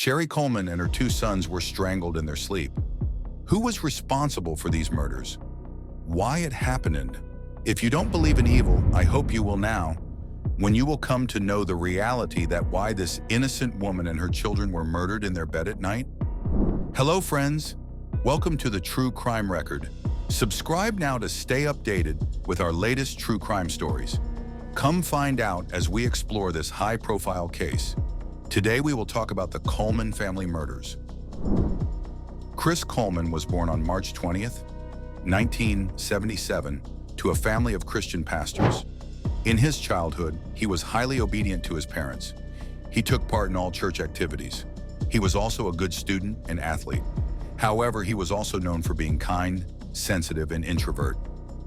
Sherry Coleman and her two sons were strangled in their sleep. Who was responsible for these murders? Why it happened? If you don't believe in evil, I hope you will now, when you will come to know the reality that why this innocent woman and her children were murdered in their bed at night. Hello friends, welcome to the True Crime Record. Subscribe now to stay updated with our latest true crime stories. Come find out as we explore this high-profile case. Today we will talk about the Coleman Family Murders. Chris Coleman was born on March 20th, 1977, to a family of Christian pastors. In his childhood, he was highly obedient to his parents. He took part in all church activities. He was also a good student and athlete. However, he was also known for being kind, sensitive, and introvert.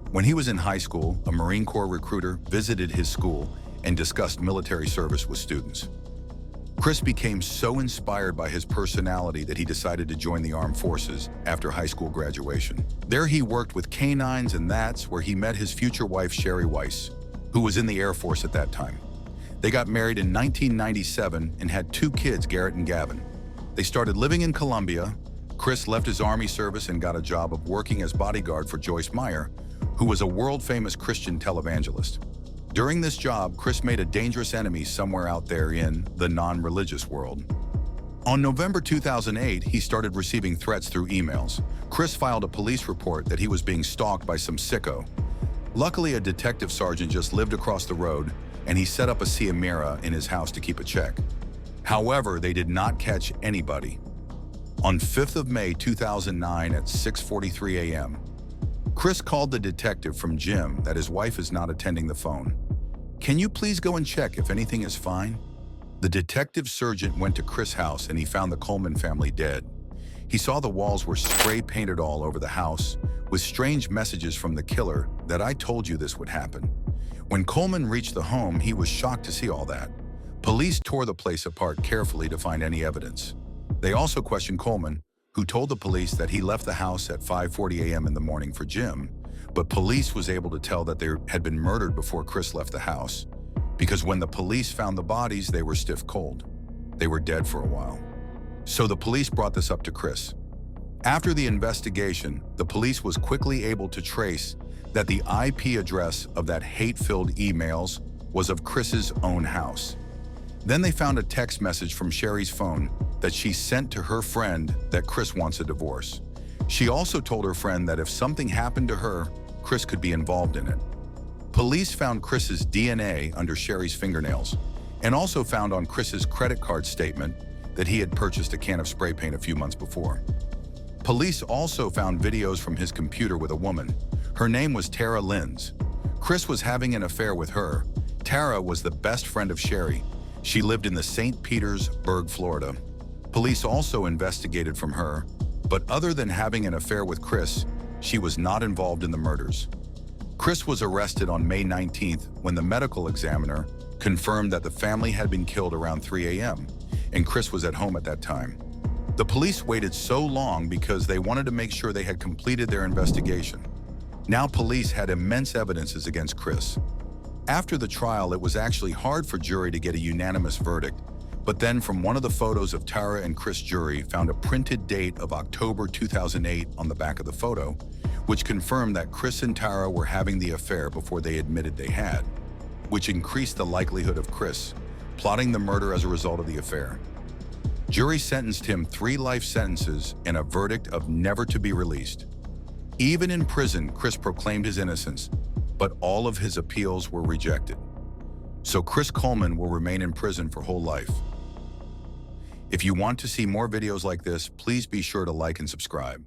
When he was in high school, a Marine Corps recruiter visited his school and discussed military service with students. Chris became so inspired by his personality that he decided to join the armed forces after high school graduation. There he worked with canines, and that's where he met his future wife, Sherry Weiss, who was in the Air Force at that time. They got married in 1997 and had two kids, Garrett and Gavin. They started living in Colombia. Chris left his Army service and got a job of working as bodyguard for Joyce Meyer, who was a world-famous Christian televangelist. During this job, Chris made a dangerous enemy somewhere out there in the non-religious world. On November 2008, he started receiving threats through emails. Chris filed a police report that he was being stalked by some sicko. Luckily, a detective sergeant just lived across the road, and he set up a camera in his house to keep a check. However, they did not catch anybody. On 5th of May 2009 at 6:43 a.m., Chris called the detective from Jim that his wife is not attending the phone. Can you please go and check if anything is fine? The detective sergeant went to Chris' house and he found the Coleman family dead. He saw the walls were spray painted all over the house with strange messages from the killer that I told you this would happen. When Coleman reached the home, he was shocked to see all that. Police tore the place apart carefully to find any evidence. They also questioned Coleman, who told the police that he left the house at 5:40 a.m. in the morning for Jim, but police was able to tell that they had been murdered before Chris left the house, because when the police found the bodies, they were stiff cold. They were dead for a while. So the police brought this up to Chris. After the investigation, the police was quickly able to trace that the IP address of that hate-filled emails was of Chris's own house. Then they found a text message from Sherry's phone that she sent to her friend that Chris wants a divorce. She also told her friend that if something happened to her, Chris could be involved in it. Police found Chris's DNA under Sherry's fingernails and also found on Chris's credit card statement that he had purchased a can of spray paint a few months before. Police also found videos from his computer with a woman. Her name was Tara Linz. Chris was having an affair with her. Tara was the best friend of Sherry. She lived in the St. Petersburg, Florida. Police also investigated from her, but other than having an affair with Chris, she was not involved in the murders. Chris was arrested on May 19th when the medical examiner confirmed that the family had been killed around 3 a.m., and Chris was at home at that time. The police waited so long because they wanted to make sure they had completed their investigation. Now police had immense evidences against Chris. After the trial, it was actually hard for jury to get a unanimous verdict, but then from one of the photos of Tara and Chris, jury found a printed date of October 2008 on the back of the photo, which confirmed that Chris and Tara were having the affair before they admitted they had, which increased the likelihood of Chris plotting the murder as a result of the affair. Jury sentenced him 3 life sentences and a verdict of never to be released. Even in prison, Chris proclaimed his innocence, but all of his appeals were rejected. So Chris Coleman will remain in prison for whole life. If you want to see more videos like this, please be sure to like and subscribe.